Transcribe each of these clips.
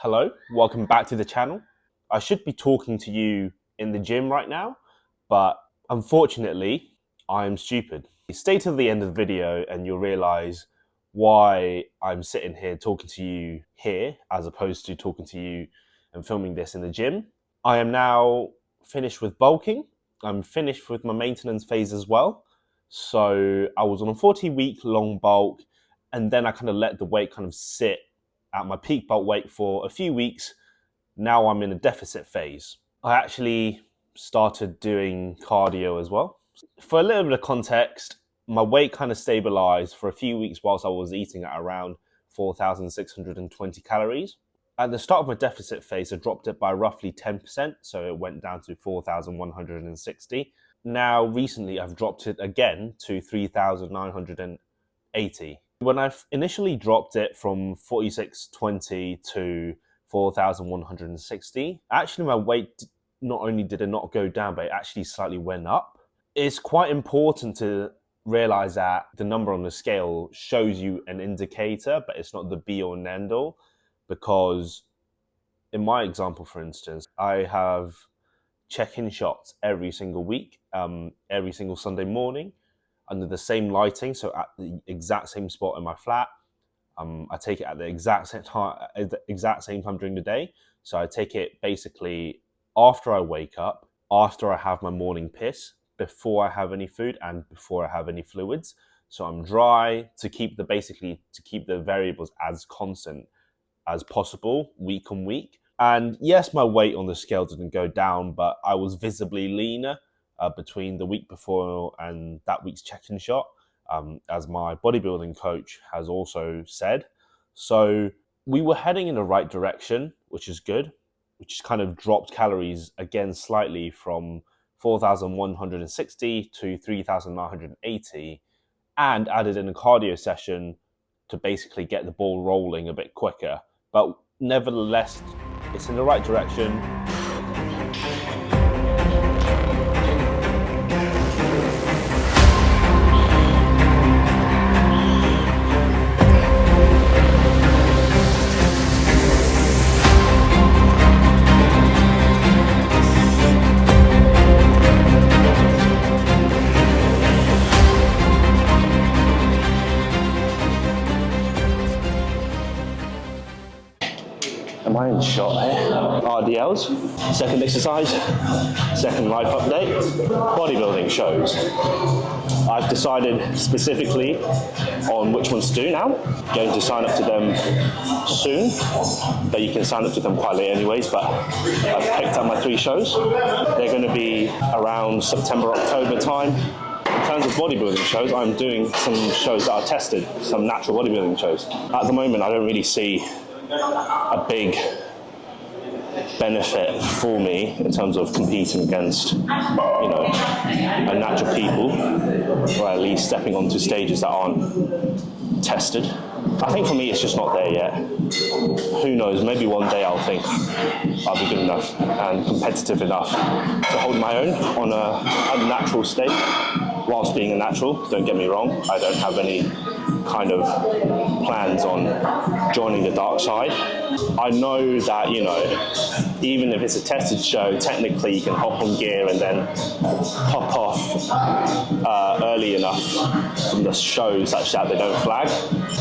Hello, welcome back to the channel. I should be talking to you in the gym right now, but unfortunately, I'm stupid. Stay till the end of the video and you'll realize why I'm sitting here talking to you here as opposed to talking to you and filming this in the gym. I am now finished with bulking. I'm finished with my maintenance phase as well. So I was on a 40-week long bulk, and then I kind of let the weight kind of sit at my peak bulk weight for a few weeks. Now I'm in a deficit phase. I actually started doing cardio as well. For a little bit of context, my weight kind of stabilized for a few weeks whilst I was eating at around 4,620 calories. At the start of my deficit phase, I dropped it by roughly 10%, so it went down to 4,160. Now, recently, I've dropped it again to 3,980. When I initially dropped it from 4,620 to 4,160, actually my weight not only did it not go down, but it actually slightly went up. It's quite important to realize that the number on the scale shows you an indicator, but it's not the be-all and end-all, because in my example, for instance, I have check-in shots every single week, every single Sunday morning, under the same lighting, so at the exact same spot in my flat. I take it at the exact same time during the day. So I take it basically after I wake up, after I have my morning piss, before I have any food, and before I have any fluids. So I'm dry to keep the variables as constant as possible week on week. And yes, my weight on the scale didn't go down, but I was visibly leaner between the week before and that week's check-in shot, as my bodybuilding coach has also said. So we were heading in the right direction, which is good, which kind of dropped calories again slightly from 4,160 to 3,980, and added in a cardio session to basically get the ball rolling a bit quicker. But nevertheless, it's in the right direction. Am I in shot here? RDLs, second exercise, second life update, bodybuilding shows. I've decided specifically on which ones to do now. Going to sign up to them soon, but you can sign up to them quite late anyways, but I've picked up my 3 shows. They're going to be around September, October time. In terms of bodybuilding shows, I'm doing some shows that are tested, some natural bodybuilding shows. At the moment, I don't really see a big benefit for me in terms of competing against, natural people, or at least stepping onto stages that aren't tested. I think for me it's just not there yet. Who knows, maybe one day I'll think I'll be good enough and competitive enough to hold my own on a natural state whilst being a natural. Don't get me wrong, I don't have any kind of plans on joining the dark side. I know that, even if it's a tested show, technically you can hop on gear and then pop off early enough from the show such that they don't flag.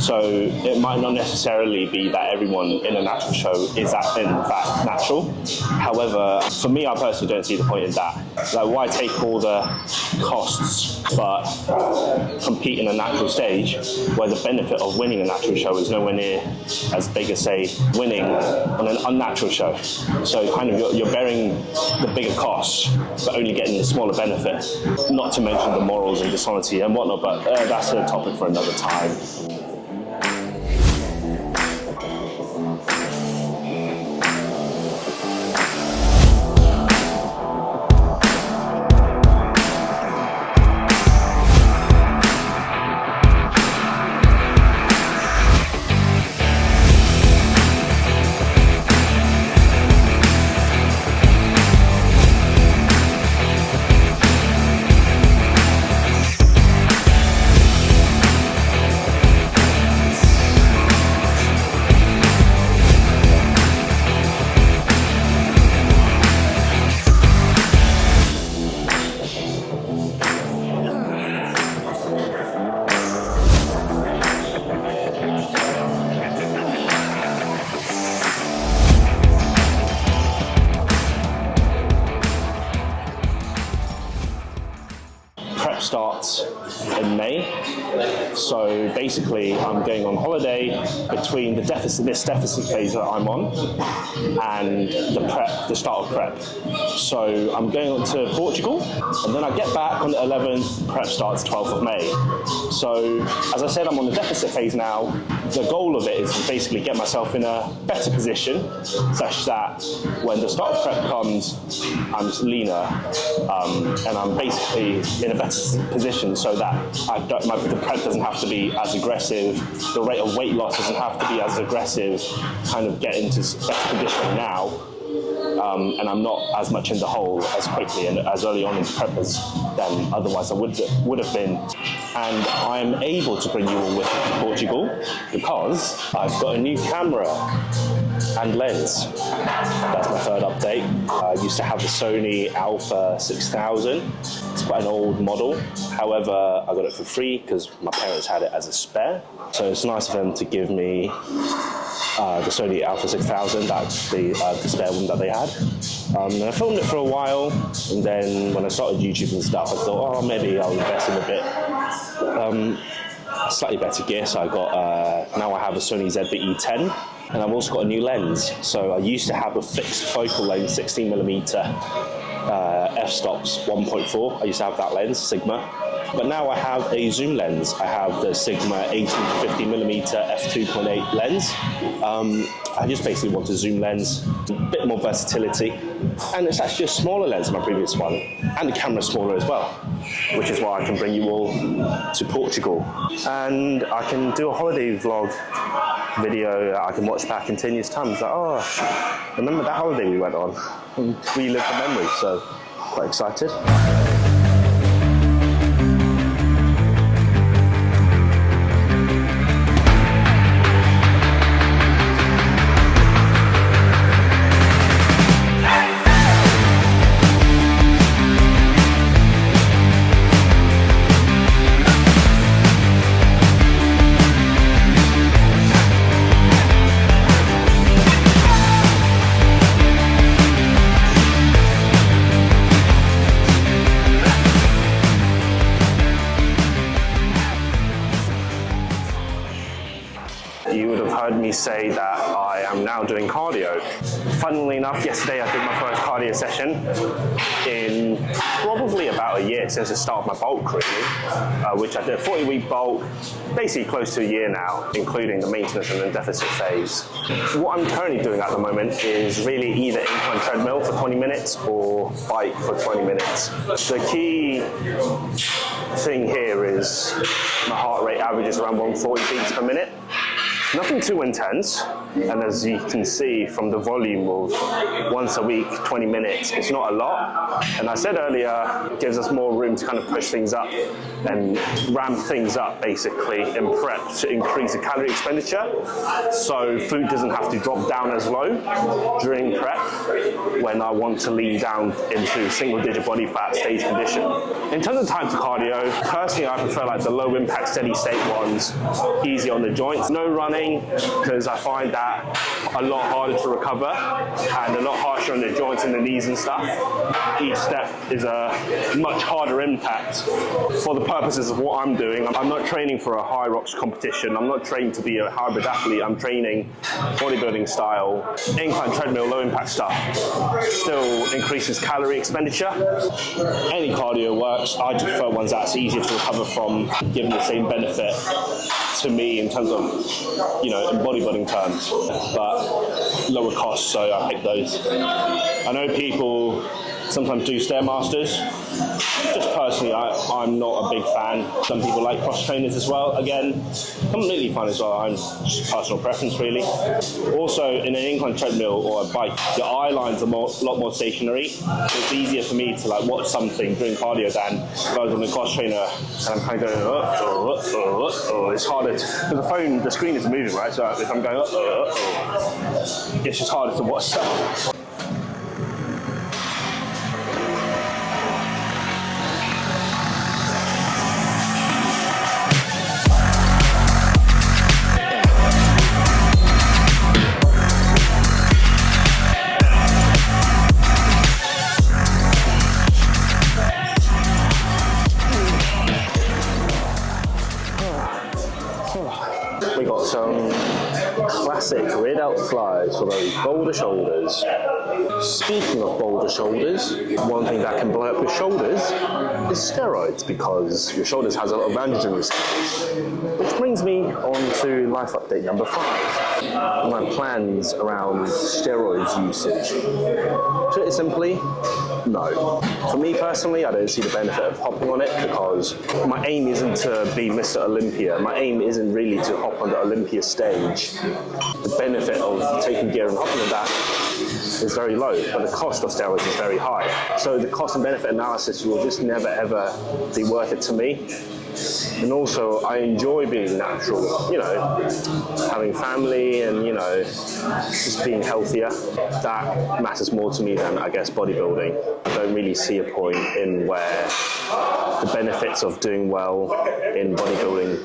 So it might not necessarily be that everyone in a natural show is in fact natural. However, for me, I personally don't see the point in that. Like, why take all the costs but compete in a natural stage where the benefit of winning a natural show is nowhere near as big as, say, winning on an unnatural show. So kind of you're bearing the bigger costs but only getting the smaller benefit, not to mention the morals and dishonesty and whatnot, but that's a topic for another time. starts in May. So basically, I'm going on holiday between this deficit phase that I'm on and the start of prep. So I'm going on to Portugal, and then I get back on the 11th. Prep starts 12th of May. So as I said, I'm on the deficit phase now. The goal of it is to basically get myself in a better position, such that when the start of prep comes, I'm leaner, and I'm basically in a better position, so that the prep doesn't have to be as aggressive, the rate of weight loss doesn't have to be as aggressive, kind of get into better conditioning now, and I'm not as much in the hole as quickly and as early on in prep as than otherwise I would have been. And I'm able to bring you all with me to Portugal because I've got a new camera and lens. That's my third update. I used to have the Sony Alpha 6000. It's quite an old model. However, I got it for free because my parents had it as a spare. So it's nice of them to give me the Sony Alpha 6000, that's the spare one that they had. And I filmed it for a while, and then when I started YouTube and stuff, I thought, oh, maybe I'll invest in a bit slightly better gear. So I got, now I have a Sony ZV-E10, and I've also got a new lens. So I used to have a fixed focal length 16mm f-stops 1.4. I used to have that lens, Sigma. But now I have a zoom lens. I have the Sigma 18 to 50mm f2.8 lens. I just basically want a zoom lens, a bit more versatility. And it's actually a smaller lens than my previous one. And the camera's smaller as well, which is why I can bring you all to Portugal. And I can do a holiday vlog video that I can watch back in 10 years' time. It's like, oh, remember that holiday we went on? And relive the memories, so quite excited. You would have heard me say that I am now doing cardio. Funnily enough, yesterday I did my first cardio session in probably about a year since the start of my bulk, really, which I did a 40-week bulk, basically close to a year now, including the maintenance and the deficit phase. What I'm currently doing at the moment is really either incline treadmill for 20 minutes or bike for 20 minutes. The key thing here is my heart rate averages around 140 beats per minute. Nothing too intense, and as you can see from the volume of once a week, 20 minutes, it's not a lot. And I said earlier, it gives us more room to kind of push things up and ramp things up basically in prep to increase the calorie expenditure. So food doesn't have to drop down as low during prep when I want to lean down into single-digit body fat stage condition. In terms of types of cardio, personally I prefer like the low impact steady state ones, easy on the joints, no running, because I find that a lot harder to recover and a lot harsher on the joints and the knees and stuff. Each step is a much harder impact. For the purposes of what I'm doing, I'm not training for a high rocks competition. I'm not trained to be a hybrid athlete. I'm training bodybuilding style, incline treadmill, low impact stuff. Still increases calorie expenditure. Any cardio works. I just prefer ones that's easier to recover from, giving the same benefit to me in terms of, you know, in bodybuilding terms, but lower cost, so I pick those. I know people sometimes do Stairmasters. Just personally, I'm not a big fan. Some people like cross trainers as well. Again, completely fine as well. I'm just personal preference, really. Also, in an incline treadmill or a bike, your eye lines are a lot more stationary. So it's easier for me to like watch something during cardio than if I was on a cross trainer and I'm kind of going, it's harder because the screen is moving, right? So if I'm going, it's just harder to watch stuff. Boulder shoulders. Speaking of boulder shoulders, one thing that can blow up your shoulders is steroids, because your shoulders has a lot of androgen receptors. Which brings me on to life update number 5. My plans around steroids usage. Pretty simply, no. For me personally, I don't see the benefit of hopping on it, because my aim isn't to be Mr. Olympia. My aim isn't really to hop on the Olympia stage. The benefit of taking gear and hopping on that is very low, but the cost of steroids is very high. So the cost and benefit analysis will just never ever be worth it to me. And also, I enjoy being natural, you know, having family and, you know, just being healthier. That matters more to me than, I guess, bodybuilding. I don't really see a point in where the benefits of doing well in bodybuilding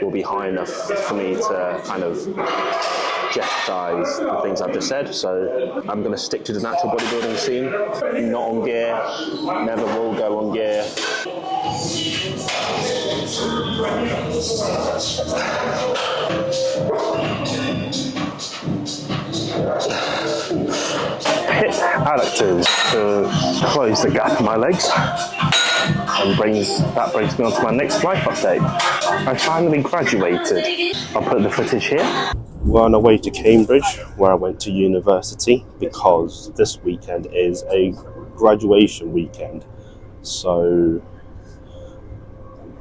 will be high enough for me to kind of jeopardize the things I've just said. So I'm going to stick to the natural bodybuilding scene. Not on gear, never will go on gear. Hip adductors to close the gap in my legs. And that brings me on to my next life update. I finally graduated. I'll put the footage here. We're on our way to Cambridge, where I went to university, because this weekend is a graduation weekend. So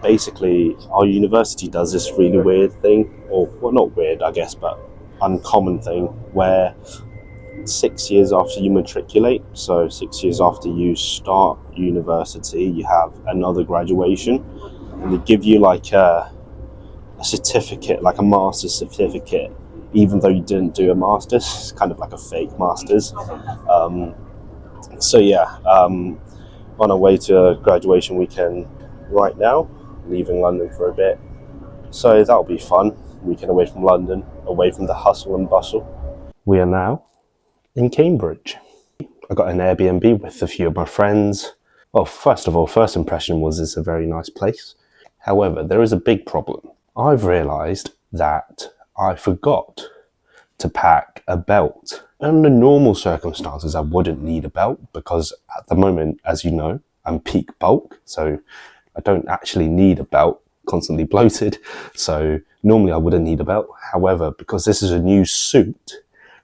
basically, our university does this really weird thing, or, well, not weird, I guess, but uncommon thing, where 6 years after you matriculate, so 6 years after you start university, you have another graduation, and they give you like a certificate, like a master's certificate, even though you didn't do a master's. It's kind of like a fake master's. So yeah, on our way to graduation weekend right now, leaving London for a bit. So that'll be fun. Weekend away from London, away from the hustle and bustle. We are now in Cambridge. I got an Airbnb with a few of my friends. Well, first of all, first impression was it's a very nice place. However, there is a big problem. I've realised that I forgot to pack a belt. Under normal circumstances, I wouldn't need a belt, because at the moment, as you know, I'm peak bulk, so I don't actually need a belt, constantly bloated, so normally I wouldn't need a belt. However, because this is a new suit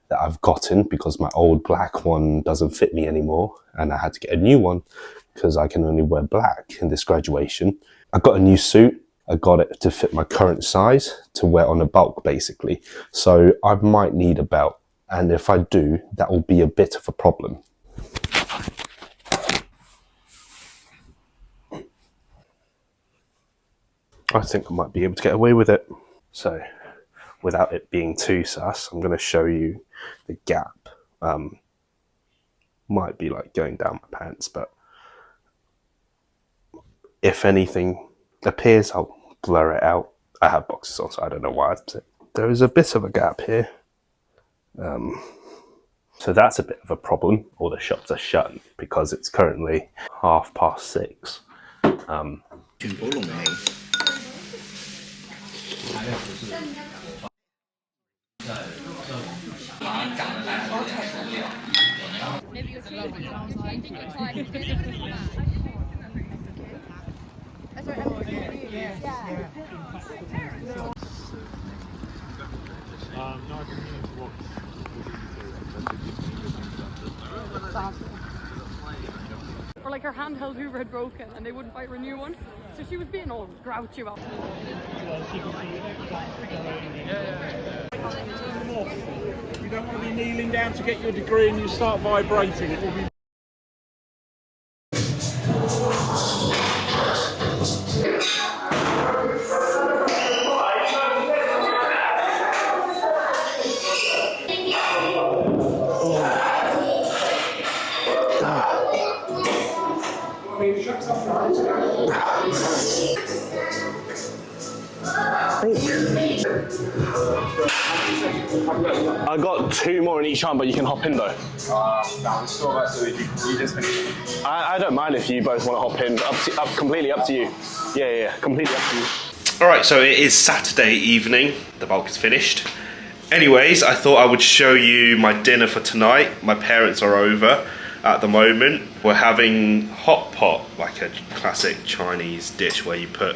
that I've gotten, because my old black one doesn't fit me anymore, and I had to get a new one because I can only wear black in this graduation. I got a new suit. I got it to fit my current size, to wear on a bulk basically. So I might need a belt, and if I do, that will be a bit of a problem. I think I might be able to get away with it. So without it being too sus, I'm going to show you the gap. Might be like going down my pants, but if anything appears, I'll blur it out. I have boxes on, so I don't know why. There is a bit of a gap here. So that's a bit of a problem. All the shops are shut because it's currently 6:30. Or like her handheld Hoover had broken and they wouldn't buy her a new one, so she was being all grouchy about it. You don't want to be kneeling down to get your degree and you start vibrating. It will be. I got 2 more in each arm, but you can hop in though. I don't mind if you both want to hop in. Completely up to you. Yeah, completely up to you. Alright, so it is Saturday evening. The bulk is finished. Anyways, I thought I would show you my dinner for tonight. My parents are over at the moment. We're having hot pot, like a classic Chinese dish where you put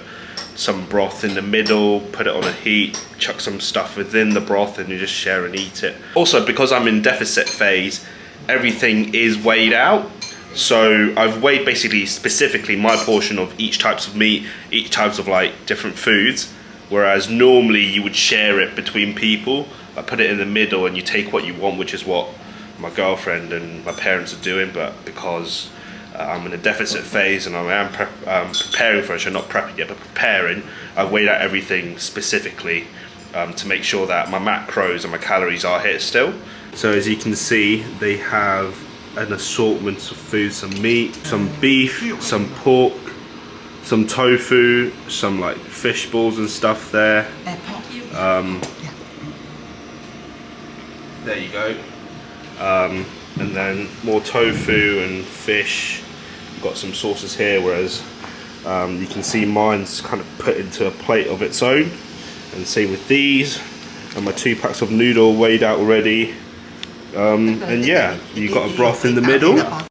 some broth in the middle, put it on a heat, chuck some stuff within the broth, and you just share and eat it. Also, because I'm in deficit phase, everything is weighed out. So I've weighed basically specifically my portion of each types of meat, each types of like different foods. Whereas normally you would share it between people, like put it in the middle and you take what you want, which is what my girlfriend and my parents are doing. But because I'm in a deficit phase and I am preparing for it, so not prepping yet, but preparing, I've weighed out everything specifically to make sure that my macros and my calories are hit still. So as you can see, they have an assortment of food, some meat, some beef, some pork, some tofu, some like fish balls and stuff there. There you go. And then more tofu and fish. Got some sauces here, whereas you can see mine's kind of put into a plate of its own. And same with these. And my 2 packs of noodle weighed out already. And yeah, you've got a broth in the middle.